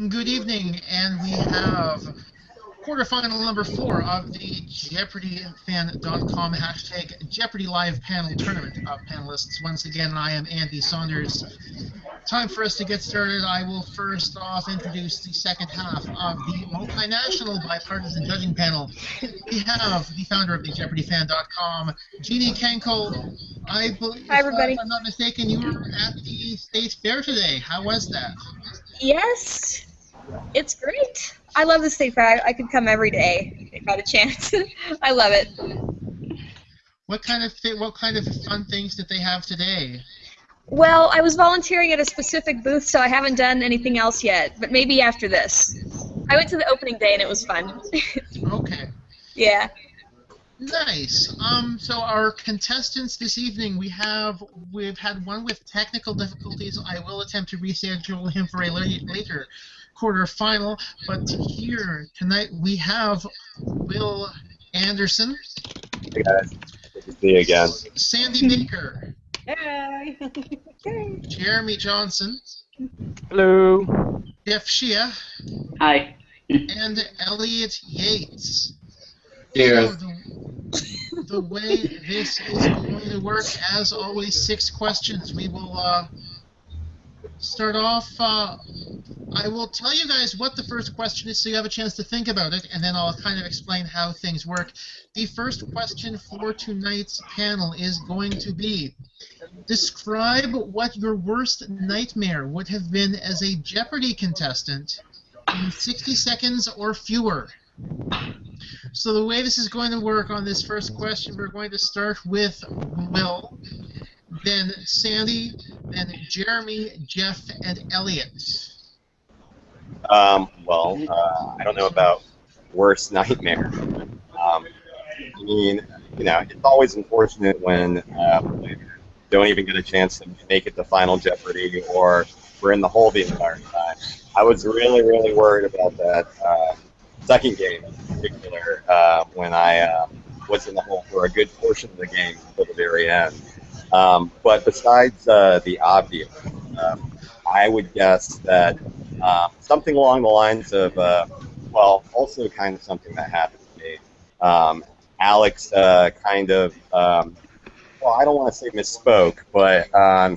Good evening, and we have quarterfinal number 4 of the JeopardyFan.com hashtag Jeopardy Live panel tournament of panelists. Once again, I am Andy Saunders. Time for us to get started. I will first off introduce the second half of the multinational bipartisan judging panel. We have the founder of the JeopardyFan.com, Jeannie Kenkel. I believe, Hi, everybody. if I'm not mistaken, you were at the State Fair today. How was that? Yes, it's great. I love the state fair. I could come every day if I had a chance. I love it. What kind of fun things did they have today? Well, I was volunteering at a specific booth, so I haven't done anything else yet, but maybe after this. I went to the opening day and it was fun. Okay. Yeah. Nice. So our contestants this evening, we've had one with technical difficulties. I will attempt to reschedule him for a later quarterfinal, but here tonight we have Will Anderson. Hey guys, good to see you again. Sandie Baker. Hey. Jeremy Johnson. Hello. Jeff Shea. Hi. And Elliot Yates. Cheers. So the way this is going to work, as always, 6 questions. We will start off. I will tell you guys what the first question is so you have a chance to think about it, and then I'll kind of explain how things work. The first question for tonight's panel is going to be, describe what your worst nightmare would have been as a Jeopardy contestant in 60 seconds or fewer. So the way this is going to work on this first question, we're going to start with Will, then Sandie, then Jeremy, Jeff, and Elliot. I don't know about worst nightmare. It's always unfortunate when players don't even get a chance to make it to Final Jeopardy, or we're in the hole the entire time. I was really, really worried about that second game in particular when I was in the hole for a good portion of the game until the very end. But besides the obvious, I would guess that something along the lines of, also kind of something that happened to me. Alex I don't want to say misspoke, but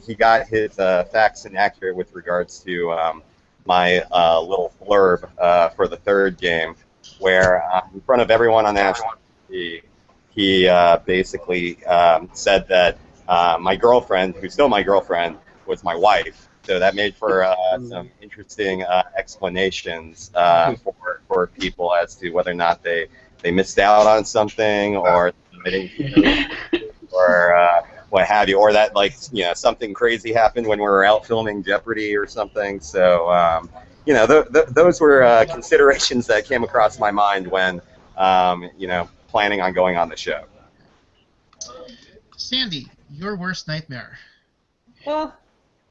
he got his facts inaccurate with regards to my little blurb for the third game, where in front of everyone on national TV, he basically said that my girlfriend, who's still my girlfriend, was my wife. So that made for some interesting explanations for people as to whether or not they missed out on something, or they didn't or what have you, or that something crazy happened when we were out filming Jeopardy or something. So those were considerations that came across my mind when planning on going on the show. Sandie, your worst nightmare. Well,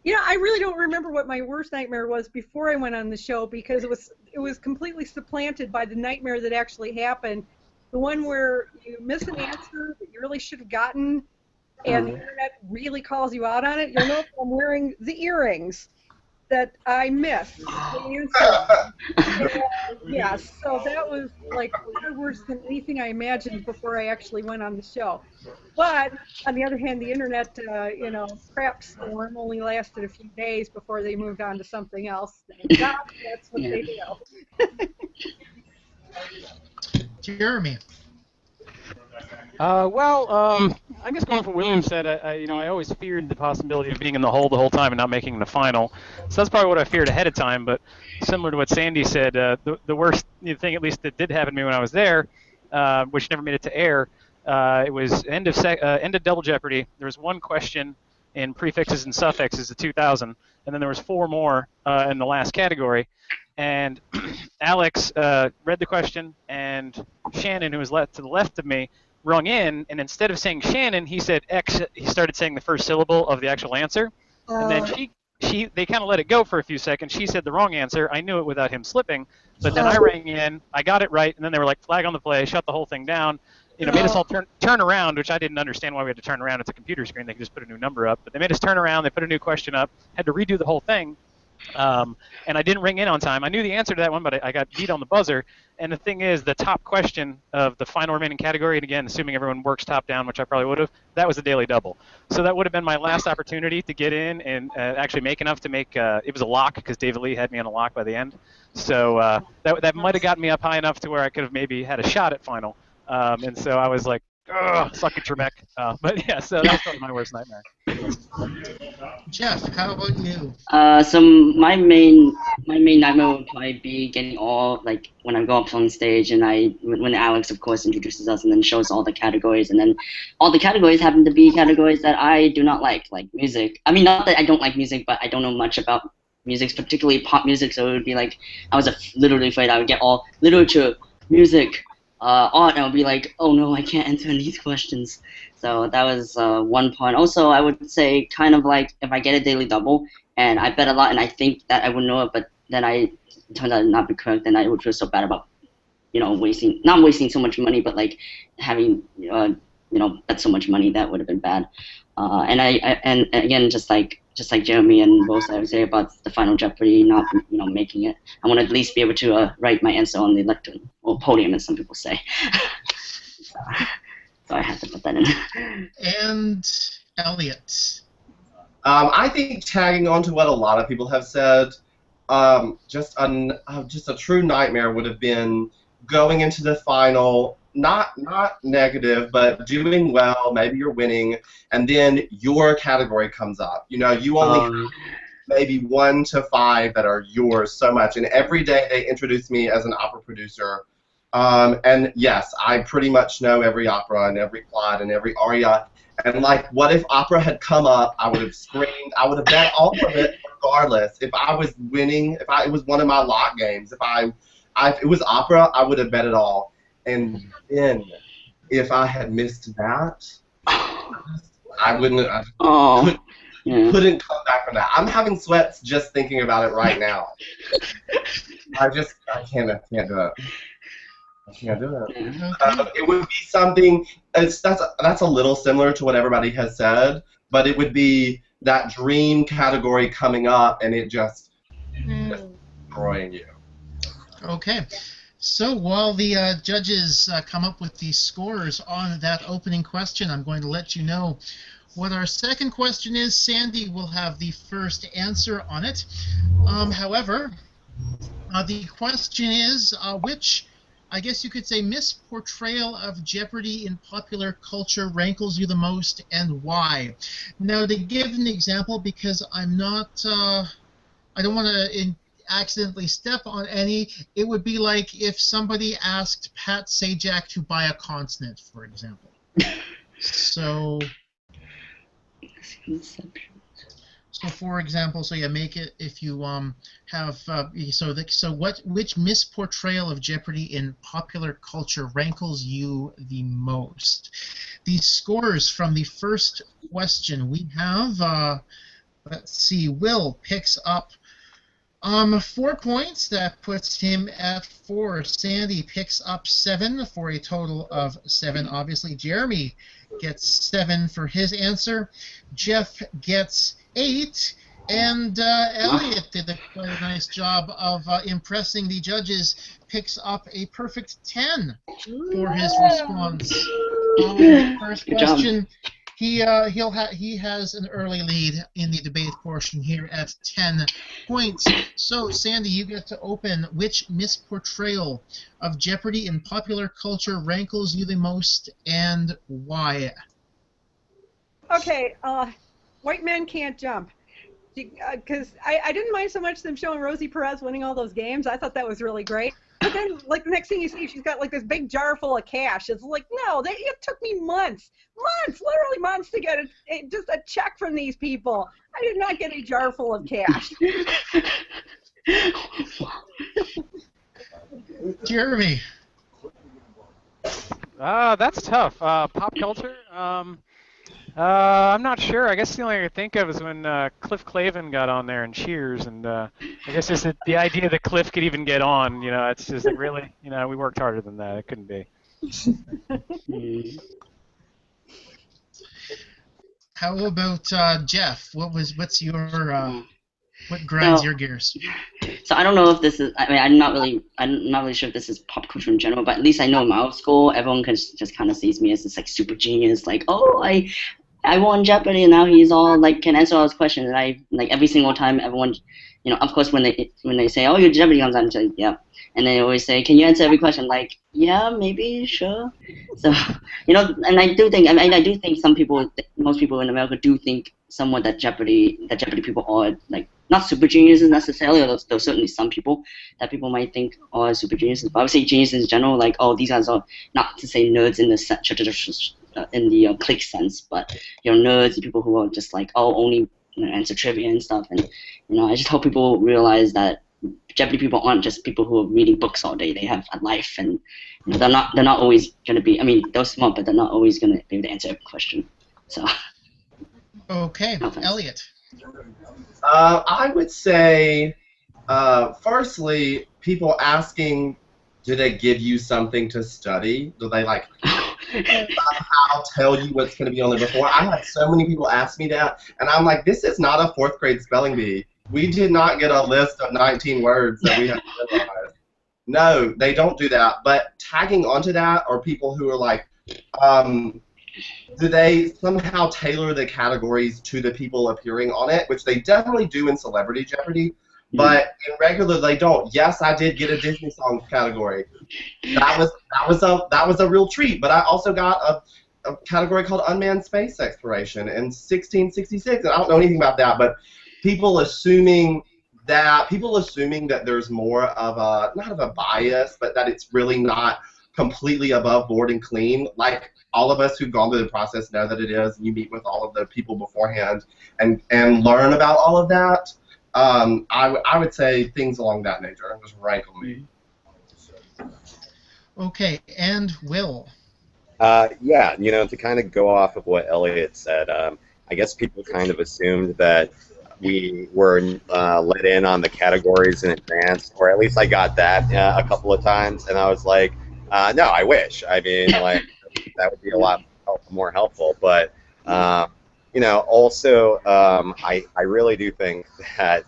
I really don't remember what my worst nightmare was before I went on the show, because it was completely supplanted by the nightmare that actually happened. The one where you miss an answer that you really should have gotten, and the internet really calls you out on it. You'll know if I'm wearing the earrings that I missed the answer. Yes, so that was like far worse than anything I imagined before I actually went on the show. But on the other hand, the internet, crap storm only lasted a few days before they moved on to something else. Thank God, that's what they do. Jeremy. I guess going for what William said, I always feared the possibility of being in the hole the whole time and not making the final. So that's probably what I feared ahead of time. But similar to what Sandie said, the worst thing, at least that did happen to me when I was there, which never made it to air, it was end of Double Jeopardy. There was one question in prefixes and suffixes of 2000, and then there was 4 more in the last category. And Alex read the question, and Shannon, who was to the left of me, rung in, and instead of saying Shannon, he said X. He started saying the first syllable of the actual answer, and then they kind of let it go for a few seconds. She said the wrong answer. I knew it without him slipping, but then I rang in, I got it right, and then they were like, flag on the play, shut the whole thing down. Made us all turn around, which I didn't understand why we had to turn around. It's a computer screen. They could just put a new number up. But they made us turn around. They put a new question up. Had to redo the whole thing. And I didn't ring in on time. I knew the answer to that one, but I got beat on the buzzer. And the thing is, the top question of the final remaining category, and again, assuming everyone works top down, which I probably would have, that was a daily double. So that would have been my last opportunity to get in and actually make enough to make, it was a lock because David Lee had me on a lock by the end. So that might have gotten me up high enough to where I could have maybe had a shot at final. And so I was like, ugh, suck it, Trebek. But yeah, so that was probably my worst nightmare. Jeff, how about you? So my main nightmare would probably be getting all, like, when I go up on stage and when Alex, of course, introduces us and then shows all the categories, and then all the categories happen to be categories that I do not like music. I mean, not that I don't like music, but I don't know much about music, particularly pop music, so it would be like, I was literally afraid I would get all literature, music, art, and I would be like, oh no, I can't answer these questions. So that was one point. Also, I would say kind of like if I get a daily double and I bet a lot and I think that I would know it, but then it turns out not be correct, then I would feel so bad about, not wasting so much money, but like having, bet so much money, that would have been bad. And again, just like Jeremy and both I would say about the Final Jeopardy not making it, I want to at least be able to write my answer on the lectern or podium, as some people say. So I had to put that in. And Elliot. I think tagging on to what a lot of people have said, just a true nightmare would have been going into the final, not negative, but doing well, maybe you're winning, and then your category comes up. You only have maybe 1 to 5 that are yours so much, and every day they introduce me as an opera producer. And yes, I pretty much know every opera and every plot and every aria. And like, what if opera had come up? I would have screamed. I would have bet all of it regardless. If I was winning, it was one of my lock games. If it was opera, I would have bet it all. And then, if I had missed that, I wouldn't. Couldn't come back from that. I'm having sweats just thinking about it right now. I can't do it. I can't do it. It would be something. That's a little similar to what everybody has said, but it would be that dream category coming up, and it just destroying you. Okay. So while the judges come up with the scores on that opening question, I'm going to let you know what our second question is. Sandie will have the first answer on it. However, the question is, which, I guess you could say, misportrayal of Jeopardy in popular culture rankles you the most, and why? Now, to give an example, because I'm not, I don't want to accidentally step on any, it would be like if somebody asked Pat Sajak to buy a consonant, for example. So for example, make it if you have which misportrayal of Jeopardy in popular culture rankles you the most? The scores from the first question we have. Let's see. Will picks up 4 points. That puts him at 4. Sandie picks up 7 for a total of 7. Obviously, Jeremy gets 7 for his answer. Jeff gets 8. And Elliot did quite a nice job of impressing the judges. Picks up a perfect 10 for his response. First question. He has an early lead in the debate portion here at 10 points. So, Sandie, you get to open. Which misportrayal of Jeopardy in popular culture rankles you the most, and why? Okay, White Men Can't Jump. Because I didn't mind so much them showing Rosie Perez winning all those games. I thought that was really great. But then, like, the next thing you see, she's got, like, this big jar full of cash. It's like, no, it took me months, literally months to get just a check from these people. I did not get a jar full of cash. Jeremy. That's tough. Pop culture? I'm not sure. I guess the only thing I could think of is when Cliff Clavin got on there and Cheers, and I guess just the idea that Cliff could even get on, it's just like, really, we worked harder than that. It couldn't be. How about Jeff? What's your What grinds So- your gears? So I don't know if this is. I mean, I'm not really sure if this is pop culture in general, but at least I know in my old school, everyone can just kind of sees me as this like super genius, like, oh, I won Jeopardy, and now he's all like can answer all his questions, and I like every single time everyone, of course when they say, oh, your Jeopardy comes on, I'm like, yeah, and they always say, can you answer every question? Like, yeah, maybe, sure. So and I do think, I do think most people in America do think somewhat that Jeopardy people are like not super geniuses necessarily, although there's certainly some people that people might think are super geniuses. But I would say geniuses in general, like, oh, these guys are not to say nerds in the clique sense, but nerds, people who are just like, oh, only answer trivia and stuff. And I just hope people realize that Jeopardy people aren't just people who are reading books all day. They have a life, and they're not always going to be. I mean, they're smart, but they're not always going to be able to answer every question. So. Okay, No offense. Elliot. I would say, firstly, people asking, do they give you something to study? Do they like somehow tell you what's going to be on there before? I had so many people ask me that, and I'm like, this is not a 4th grade spelling bee. We did not get a list of 19 words that we have to memorize. No, they don't do that. But tagging onto that are people who are like, do they somehow tailor the categories to the people appearing on it, which they definitely do in Celebrity Jeopardy, but in regular they don't. Yes, I did get a Disney songs category. That was a real treat. But I also got a category called Unmanned Space Exploration in 1666, and I don't know anything about that. But people assuming that there's more of a not of a bias, but that it's really not completely above board and clean, like. All of us who've gone through the process know that it is, and you meet with all of the people beforehand and learn about all of that. I would say things along that nature. Just rankle me. Okay, and Will. Yeah, to kind of go off of what Elliot said, I guess people kind of assumed that we were let in on the categories in advance, or at least I got that a couple of times, and I was like, no, I wish. I mean, like, that would be a lot more helpful. But, also, I really do think that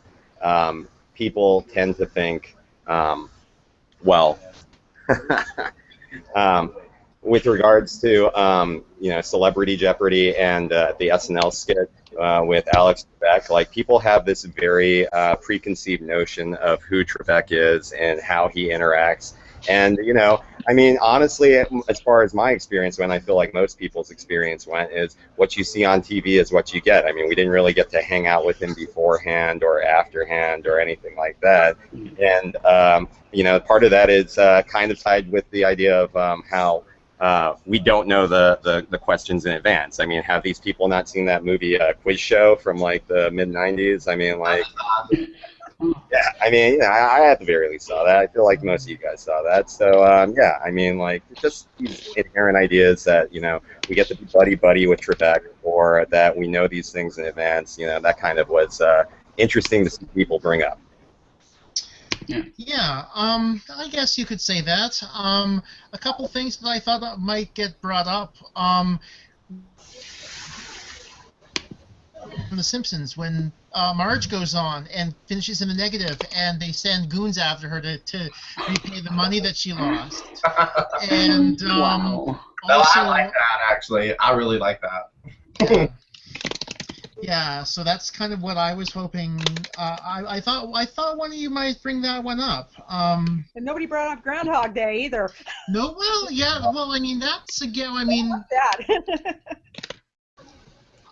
people tend to think, well, with regards to, Celebrity Jeopardy and the SNL skit with Alex Trebek, like, people have this very preconceived notion of who Trebek is and how he interacts. And, I mean, honestly, as far as my experience went, I feel like most people's experience went, is what you see on TV is what you get. I mean, we didn't really get to hang out with him beforehand or afterhand or anything like that. And, part of that is kind of tied with the idea of how we don't know the questions in advance. I mean, have these people not seen that movie Quiz Show from, like, the mid-'90s? I mean, like... Yeah, I mean, I at the very least saw that. I feel like most of you guys saw that. So, yeah, I mean, like, just these inherent ideas that, we get to be buddy-buddy with Trebek, or that we know these things in advance, that kind of was interesting to see people bring up. Yeah, I guess you could say that. A couple things that I thought that might get brought up. From The Simpsons, when Marge goes on and finishes in the negative, and they send goons after her to repay the money that she lost. And Wow. No, also, I like that, actually. I really like that. yeah, so that's kind of what I was hoping. I thought one of you might bring that one up. And nobody brought up Groundhog Day either. No, well, yeah, well, I mean, that's again, I mean, That.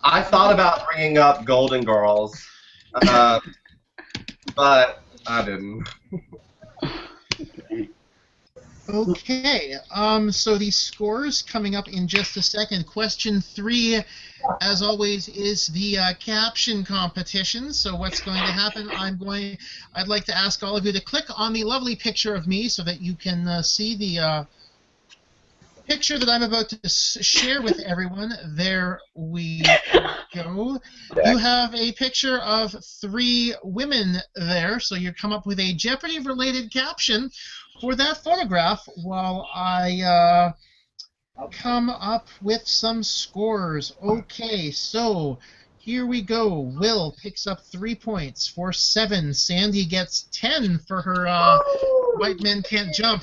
I thought about bringing up Golden Girls, but I didn't. okay, so the scores coming up in just a second. Question 3, as always, is the caption competition. So what's going to happen? I'd like to ask all of you to click on the lovely picture of me so that you can see the picture that I'm about to share with everyone. There we go. You have a picture of 3 women there, so you come up with a Jeopardy-related caption for that photograph while I come up with some scores. Okay, so Here we go. Will picks up 3 points for 7. Sandie gets 10 for her White Men Can't Jump.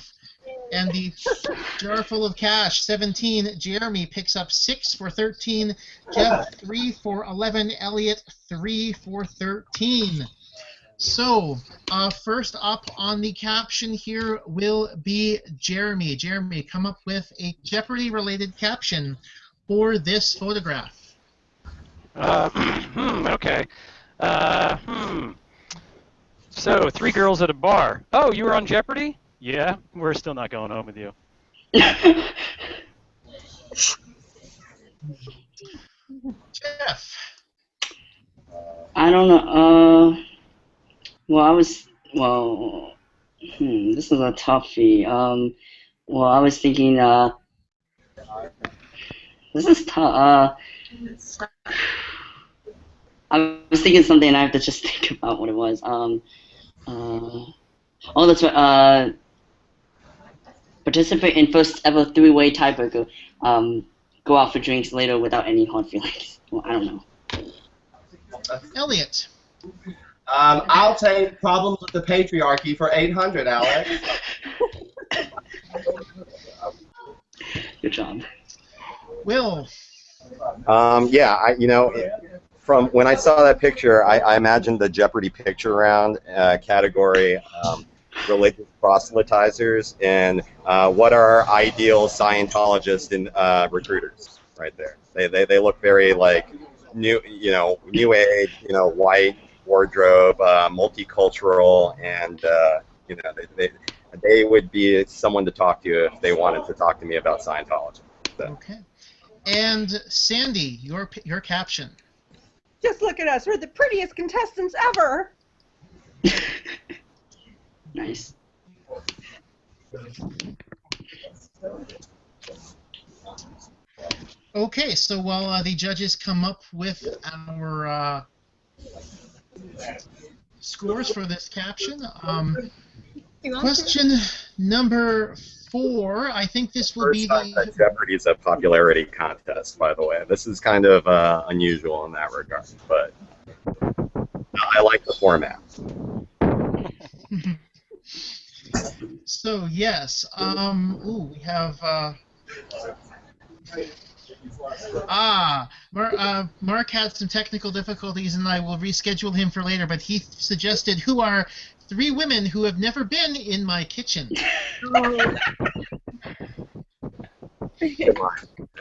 And the jar full of cash, 17. Jeremy picks up 6 for 13. Jeff, 3 for 11. Elliot, 3 for 13. So, first up on the caption here will be Jeremy. Jeremy, come up with a Jeopardy-related caption for this photograph. Okay. So, 3 girls at a bar. Oh, you were on Jeopardy? Yeah, we're still not going home with you. Jeff. I don't know. This is a toughie. I was thinking, this is tough. I was thinking something, and I have to just think about what it was. That's right. Participate in first ever 3-way tiebreaker. Go out for drinks later without any hard feelings. Well, I don't know. Elliot. I'll take Problems with the Patriarchy for 800, Alex. Good job. Will. From when I saw that picture, I imagined the Jeopardy picture round category related to proselytizers and what are ideal Scientologists and recruiters right there. They look very like new age, white wardrobe, multicultural, and they would be someone to talk to if they wanted to talk to me about Scientology. So. Okay. And Sandie, your caption. Just look at us. We're the prettiest contestants ever. Nice. Okay, so while the judges come up with our scores for this caption, question number 4. I think this will be the Jeopardy is a popularity contest, by the way. This is kind of unusual in that regard, but I like the format. So yes, we have Mark had some technical difficulties, and I will reschedule him for later. But he suggested, who are 3 women who have never been in my kitchen?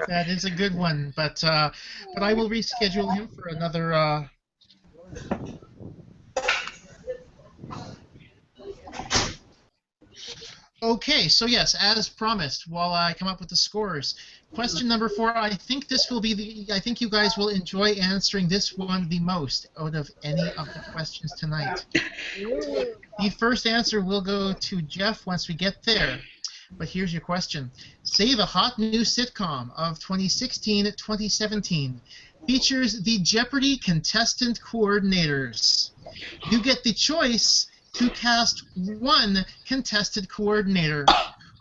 That is a good one, but I will reschedule him for another. Okay, so yes, as promised, while I come up with the scores, question number 4. I think this will be I think you guys will enjoy answering this one the most out of any of the questions tonight. The first answer will go to Jeff once we get there. But here's your question. Say the hot new sitcom of 2016-2017 features the Jeopardy contestant coordinators. You get the choice to cast one contested coordinator.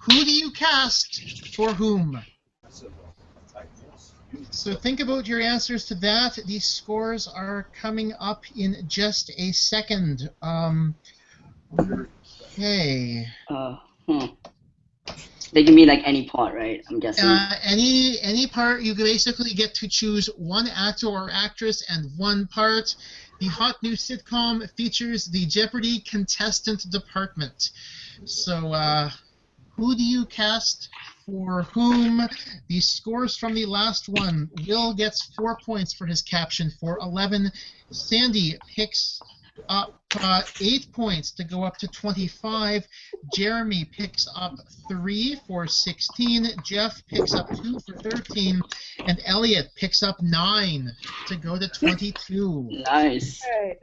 Who do you cast for whom? So think about your answers to that. These scores are coming up in just a second. Okay. They can be like any part, right? I'm guessing. Any part. You basically get to choose one actor or actress and one part. The hot new sitcom features the Jeopardy contestant department. So, who do you cast for whom? The scores from the last one. Will gets 4 points for his caption for 11. Sandie picks up 8 points to go up to 25. Jeremy picks up 3 for 16. Jeff picks up 2 for 13. And Elliot picks up 9 to go to 22. Nice. Right.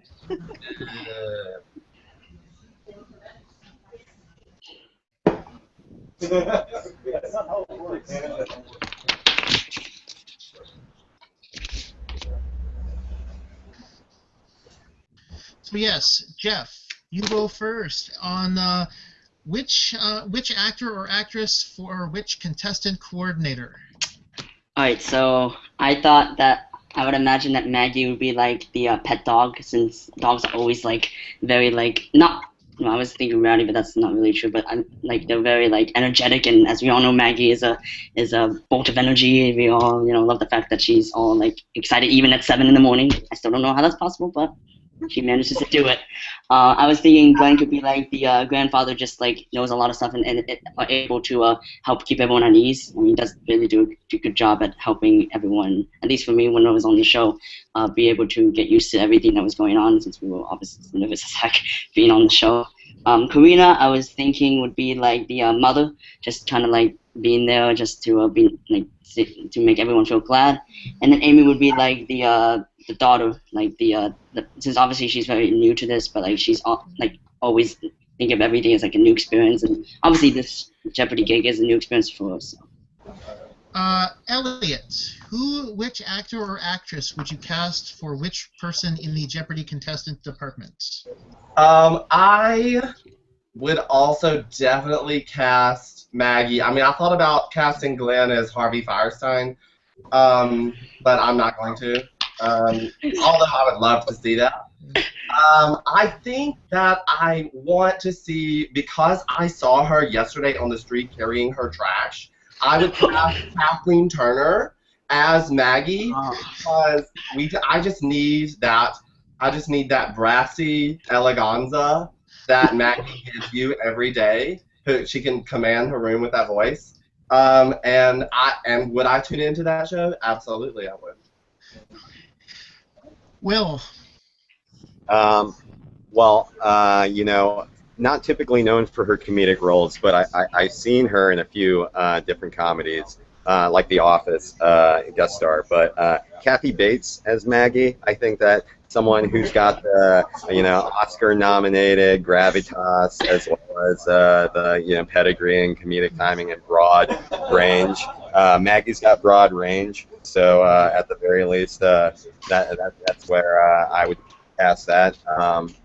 So yes, Jeff, you go first on which actor or actress for which contestant coordinator. Alright, so I thought that I would imagine that Maggie would be like the pet dog, since dogs are always like very like not. Well, I was thinking rowdy, but that's not really true. But I'm like they're very like energetic, and as we all know, Maggie is a bolt of energy. We all love the fact that she's all like excited even at 7 in the morning. I still don't know how that's possible, but she manages to do it. I was thinking Glenn could be like the grandfather, just like knows a lot of stuff and are able to help keep everyone at ease. I mean, he does really do a good job at helping everyone, at least for me when I was on the show, be able to get used to everything that was going on, since we were obviously nervous as heck being on the show. Karina, I was thinking would be like the mother, just kind of like being there just to be like to make everyone feel glad, and then Amy would be like the daughter, like since obviously she's very new to this, but like she's like always think of everything as like a new experience, and obviously this Jeopardy gig is a new experience for us. Elliot, which actor or actress would you cast for which person in the Jeopardy contestant department? I would also definitely cast Maggie. I mean, I thought about casting Glenn as Harvey Firestein, but I'm not going to. Although I would love to see that. I think that I want to see, because I saw her yesterday on the street carrying her trash, I would cast Kathleen Turner as Maggie, because I just need that brassy eleganza that Maggie gives you every day. She can command her room with that voice. And would I tune into that show? Absolutely, I would. Will. Well, not typically known for her comedic roles, but I've seen her in a few different comedies, like The Office guest star. But Kathy Bates as Maggie, I think that someone who's got the Oscar-nominated gravitas, as well as the pedigree and comedic timing and broad range. Maggie's got broad range, so at the very least, that's where I would cast that.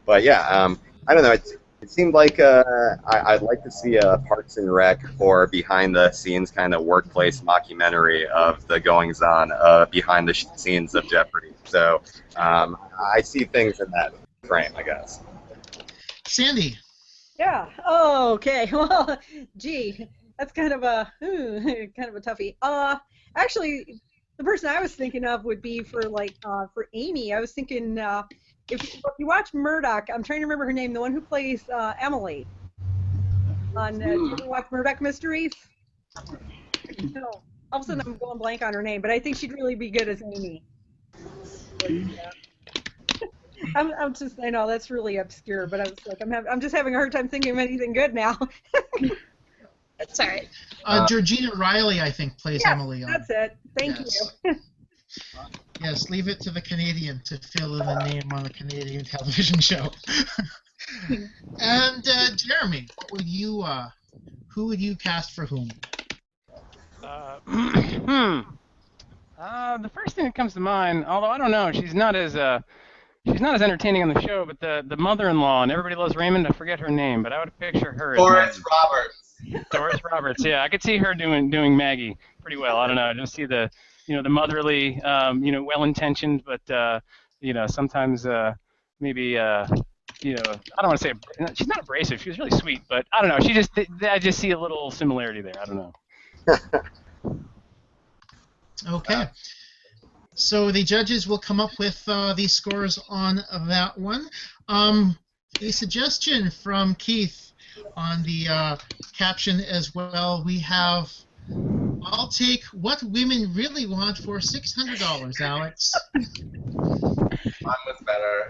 But yeah, I don't know. It seemed like I'd like to see a Parks and Rec or behind-the-scenes kind of workplace mockumentary of the goings-on behind the scenes of Jeopardy. So I see things in that frame, I guess. Sandie. Yeah. Oh, okay. Well, gee, that's kind of a toughie. Actually, the person I was thinking of would be for Amy. I was thinking if you watch Murdoch, I'm trying to remember her name, the one who plays Emily on. Do you ever watch Murdoch Mysteries? No. All of a sudden, I'm going blank on her name, but I think she'd really be good as Amy. I know that's really obscure, but I was like, I'm just having a hard time thinking of anything good now. That's all right. Georgina Riley, I think, plays Emily. That's it. Thank you. Yes, leave it to the Canadian to fill in the name on a Canadian television show. And Jeremy, who would you cast for whom? The first thing that comes to mind, although I don't know, she's not as entertaining on the show, but the mother-in-law, and Everybody Loves Raymond, I forget her name, but I would picture her Doris Roberts. Doris Roberts, yeah, I could see her doing Maggie pretty well. I don't know, I just see the the motherly, well-intentioned, but sometimes maybe I don't want to say she's not abrasive. She was really sweet, but I don't know. I just see a little similarity there. I don't know. Okay. So the judges will come up with the scores on that one. A suggestion from Keith on the caption as well. We have, I'll take What Women Really Want for $600, Alex. Mine was better.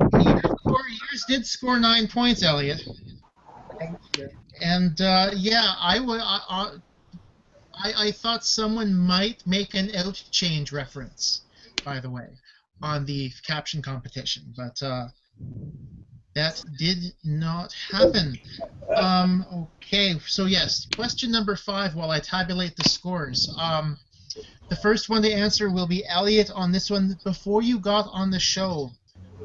Yours did score 9 points, Elliot. Thank you. And yeah, I thought someone might make an out-change reference, by the way, on the caption competition, but that did not happen. Okay, so yes, question number 5 while I tabulate the scores. The first one to answer will be Elliot on this one. Before you got on the show,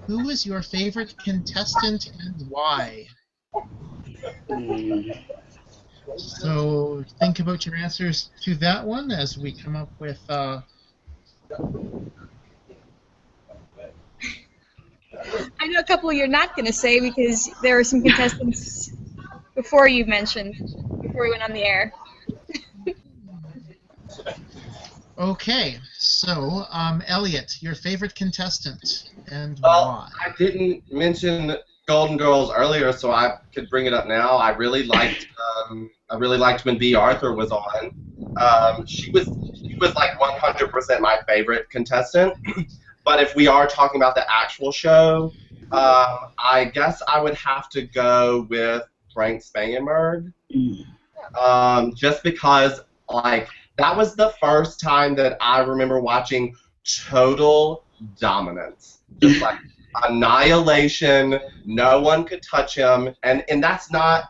who was your favorite contestant and why? So think about your answers to that one as we come up with I know a couple you're not going to say because there were some contestants before you mentioned, before we went on the air. Okay, so Elliot, your favorite contestant and Well, why? I didn't mention Golden Girls earlier, so I could bring it up now. I really liked when B. Arthur was on. She was like 100% my favorite contestant. But if we are talking about the actual show, I guess I would have to go with Frank Spangenberg. Just because, like, that was the first time that I remember watching total dominance. Just like annihilation, no one could touch him, and that's not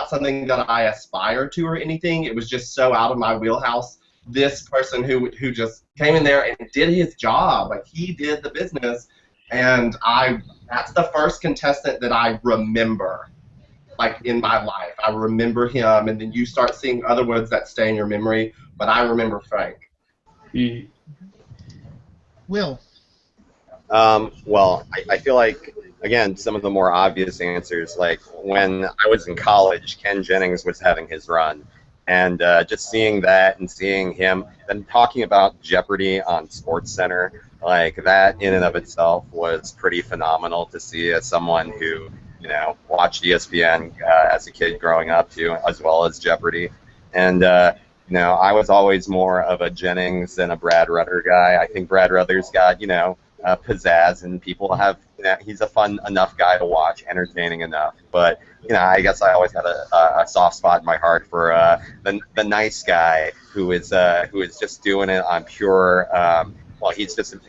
something that I aspire to or anything. It was just so out of my wheelhouse. This person who just came in there and did his job, like he did the business, and that's the first contestant that I remember, like in my life. I remember him, and then you start seeing other words that stay in your memory, but I remember Frank. Will. Well, I feel like, again, some of the more obvious answers, like when I was in college, Ken Jennings was having his run. And just seeing that and seeing him, and talking about Jeopardy on SportsCenter, like that in and of itself was pretty phenomenal to see as someone who, watched ESPN as a kid growing up too, as well as Jeopardy. And, I was always more of a Jennings than a Brad Rutter guy. I think Brad Rutter's got, pizzazz, and people have, he's a fun enough guy to watch, entertaining enough. But, I guess I always had a soft spot in my heart for the nice guy who is just doing it on pure.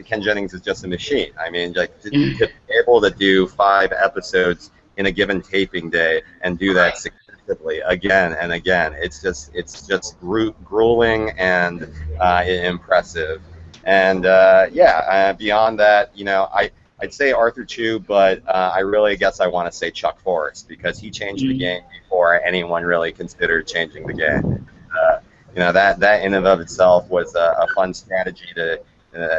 Ken Jennings is just a machine. I mean, like to be able to do 5 episodes in a given taping day and do that successively again and again, it's just grueling and impressive. And beyond that, I'd say Arthur Chu, but I really guess I want to say Chuck Forrest because he changed the game before anyone really considered changing the game. That in and of itself was a fun strategy to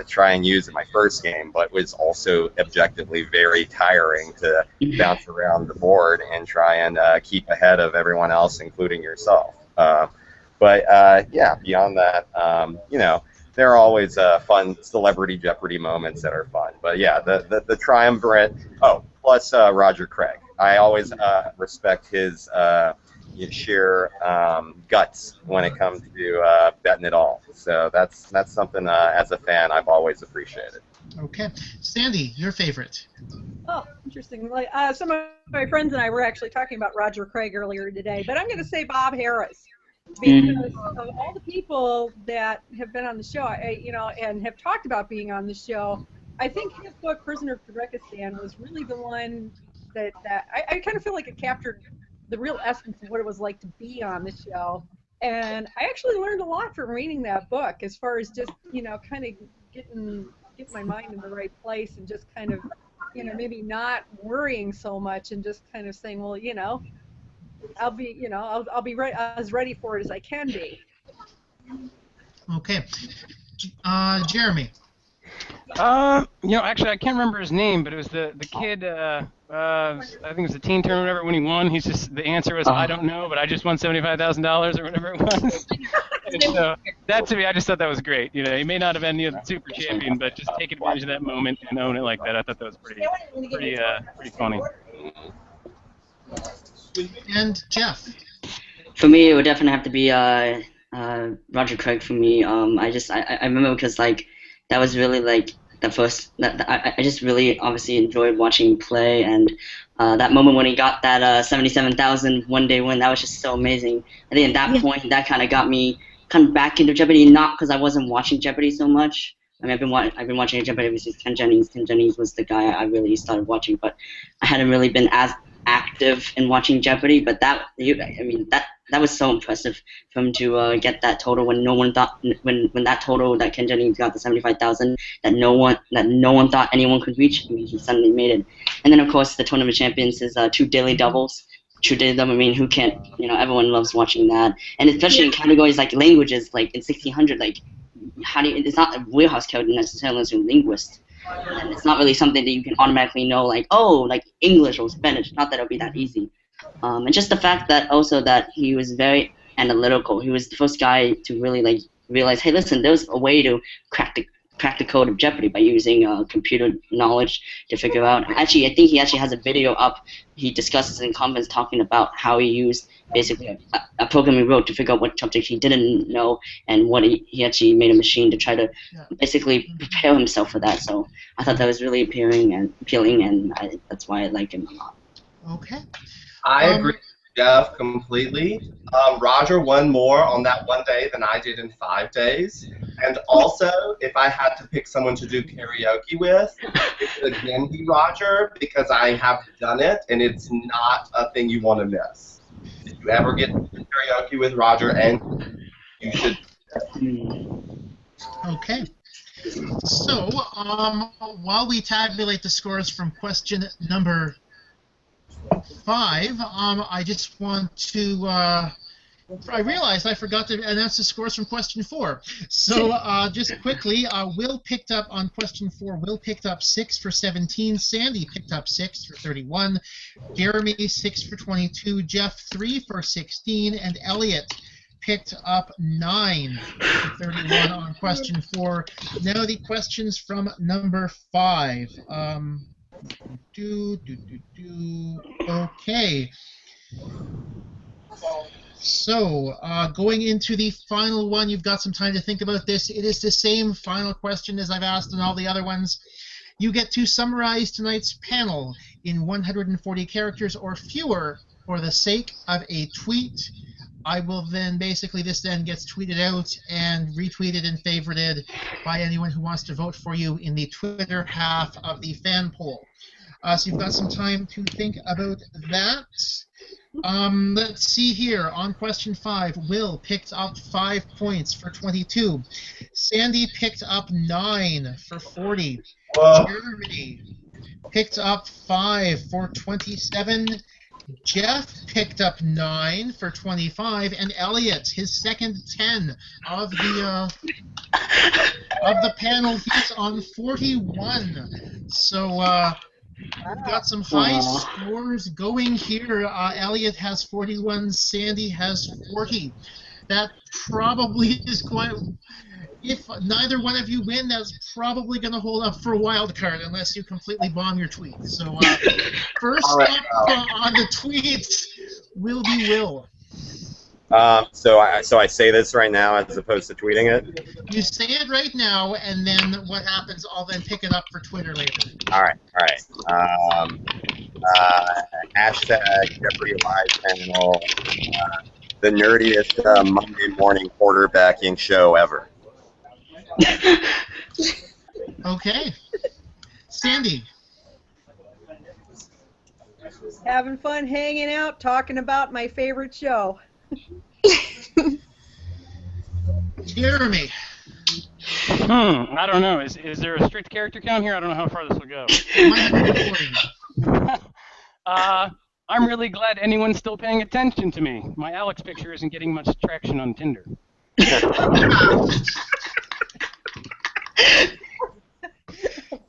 try and use in my first game, but was also objectively very tiring to bounce around the board and try and keep ahead of everyone else, including yourself. Beyond that, there are always fun celebrity Jeopardy moments that are fun. But yeah, the triumvirate. Oh, plus Roger Craig. I always respect his sheer guts when it comes to betting it all. So that's something as a fan I've always appreciated. Okay, Sandie, your favorite? Oh, interesting. Like, some of my friends and I were actually talking about Roger Craig earlier today, but I'm going to say Bob Harris. Because of all the people that have been on the show, and have talked about being on the show, I think his book, Prisoner of Kyrgyzstan, was really the one that I kind of feel like it captured the real essence of what it was like to be on the show. And I actually learned a lot from reading that book, as far as just, kind of getting my mind in the right place and just kind of, maybe not worrying so much and just kind of saying, well, I'll be, I'll be as ready for it as I can be. Okay, Jeremy. Actually, I can't remember his name, but it was the kid. I think it was the teen tournament, whatever. When he won, the answer was I don't know, but I just won $75,000 or whatever it was. And so that to me, I just thought that was great. He may not have been the super champion, but just take advantage of that moment and own it like that. I thought that was pretty funny. And Jeff. For me, it would definitely have to be Roger Craig. For me, I remember because that was really the first. I just really obviously enjoyed watching him play, and that moment when he got that 77,000 one-day win, that was just so amazing. I think at that point, that kind of got me kind of back into Jeopardy, not because I wasn't watching Jeopardy so much. I mean, I've been watching Jeopardy ever since Ken Jennings. Ken Jennings was the guy I really started watching, but I hadn't really been as active in watching Jeopardy. But that was so impressive for him to get that total when no one thought when that total that Ken Jennings got, the 75,000, that no one thought anyone could reach. I mean, he suddenly made it. And then of course the tournament champions is 2 daily doubles. True daily double. I mean, who can't? Everyone loves watching that, and especially in categories like languages, like in 1600, it's not a wheelhouse character necessarily as a linguist. And it's not really something that you can automatically know, like, oh, like English or Spanish. Not that it'll be that easy. And just the fact that also that he was very analytical. He was the first guy to really like realize, hey, listen, there's a way to crack the code of Jeopardy by using computer knowledge to figure out. Actually, I think he actually has a video up. He discusses in comments talking about how he used basically a program he wrote to figure out what subject he didn't know and what he actually made a machine to try to basically prepare himself for that. So I thought that was really appealing, and that's why I like him a lot. Okay. I agree with Jeff completely. Roger won more on that one day than I did in 5 days. And also, if I had to pick someone to do karaoke with, it would again be Roger, because I have done it, and it's not a thing you want to miss. If you ever get to do karaoke with Roger, and you should. Okay. So, while we tabulate the scores from question number 5, I just want to, I realized I forgot to announce the scores from question 4. So, just quickly, Will picked up on question 4. Will picked up 6 for 17. Sandie picked up 6 for 31. Jeremy, 6 for 22. Jeff, 3 for 16. And Elliot picked up 9 for 31 on question 4. Now the questions from number 5. Okay. So, going into the final one, you've got some time to think about this. It is the same final question as I've asked on all the other ones. You get to summarize tonight's panel in 140 characters or fewer for the sake of a tweet. I will then, basically, this then gets tweeted out and retweeted and favorited by anyone who wants to vote for you in the Twitter half of the fan poll. So you've got some time to think about that. Let's see here. On question 5, Will picked up 5 points for 22. Sandie picked up 9 for 40. Jeremy picked up 5 for 27. Jeff picked up 9 for 25, and Elliot, his second 10 of the panel, he's on 41. So we've got some high scores going here. Elliot has 41, Sandie has 40. That probably is quite. If neither one of you win, that's probably going to hold up for a wild card unless you completely bomb your tweets. So first up on the tweets will be Will. So I say this right now as opposed to tweeting it? You say it right now, and then what happens, I'll then pick it up for Twitter later. All right. Hashtag Jeopardy Live panel, the nerdiest Monday morning quarterbacking show ever. Okay. Sandie. Having fun hanging out, talking about my favorite show. Jeremy. I don't know. Is there a strict character count here? I don't know how far this will go. I'm really glad anyone's still paying attention to me. My Alex picture isn't getting much traction on Tinder.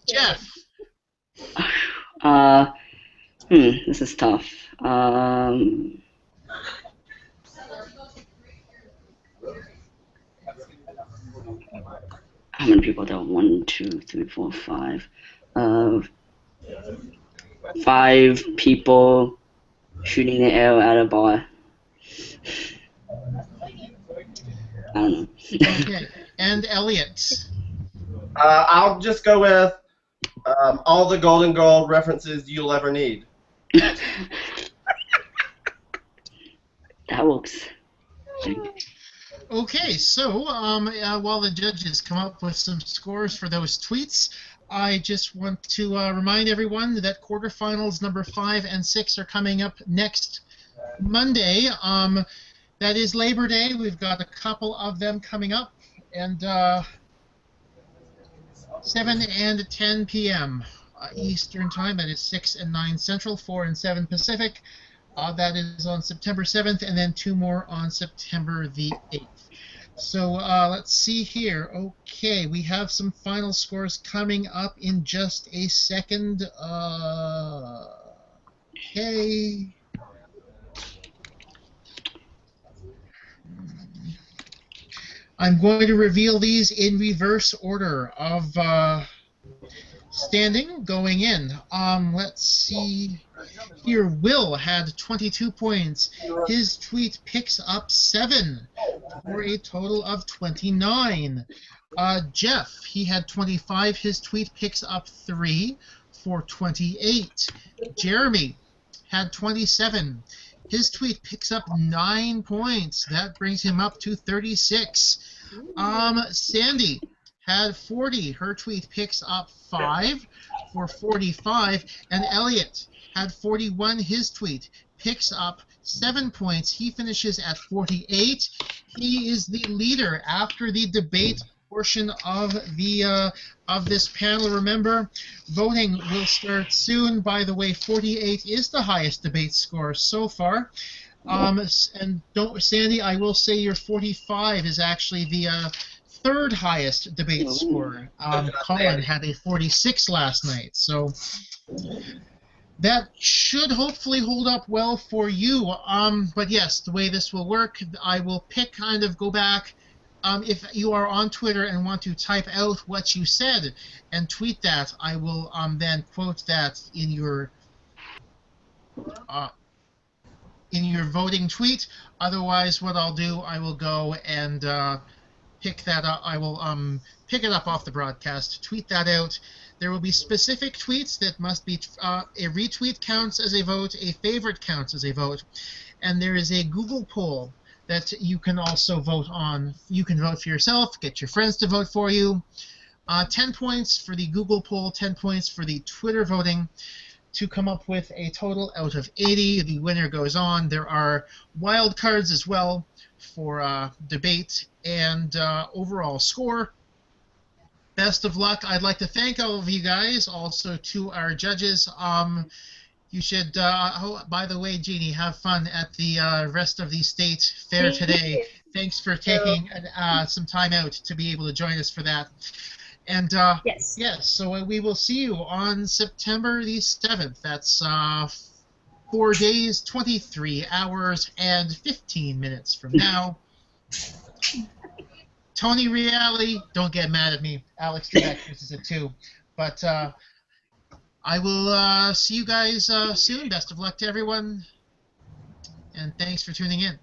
Jeff. This is tough. How many people there? 1, 2, 3, 4, 5. 5 people shooting the arrow at a bar. I don't know. Okay. And Elliot. I'll just go with all the Golden Girl references you'll ever need. That works. Okay, so while the judges come up with some scores for those tweets, I just want to remind everyone that quarterfinals number 5 and 6 are coming up next Monday. That is Labor Day. We've got a couple of them coming up, and 7 and 10 p.m. Eastern Time. That is 6 and 9 Central, 4 and 7 Pacific. That is on September 7th, and then 2 more on September the 8th. So let's see here. Okay, we have some final scores coming up in just a second. Okay. I'm going to reveal these in reverse order of standing going in. Let's see here. Will had 22 points. His tweet picks up 7 for a total of 29. Jeff, he had 25. His tweet picks up 3 for 28. Jeremy had 27. His tweet picks up 9 points. That brings him up to 36. Sandie had 40. Her tweet picks up 5 for 45. And Elliot had 41. His tweet picks up 7 points. He finishes at 48. He is the leader after the debate portion of the of this panel. Remember, voting will start soon. By the way, 48 is the highest debate score so far. And don't, Sandie, I will say your 45 is actually the third highest debate score. Colin had a 46 last night, so that should hopefully hold up well for you. But yes, the way this will work, I will pick, kind of go back. If you are on Twitter and want to type out what you said and tweet that, I will then quote that in your voting tweet. Otherwise, what I'll do, I will go and pick that up. I will pick it up off the broadcast, tweet that out. There will be specific tweets that must be a retweet counts as a vote, a favorite counts as a vote, and there is a Google poll that you can also vote on. You can vote for yourself, get your friends to vote for you. 10 points for the Google poll, 10 points for the Twitter voting, to come up with a total out of 80. The winner goes on. There are wild cards as well for debate and overall score. Best of luck. I'd like to thank all of you guys, also to our judges. You should, by the way, Jeannie, have fun at the rest of the state fair today. Thanks for taking some time out to be able to join us for that. And yes, so we will see you on September the 7th. That's 4 days, 23 hours, and 15 minutes from now. Tony Reale, don't get mad at me. Alex Trebek uses it too. But I will see you guys soon. Best of luck to everyone. And thanks for tuning in.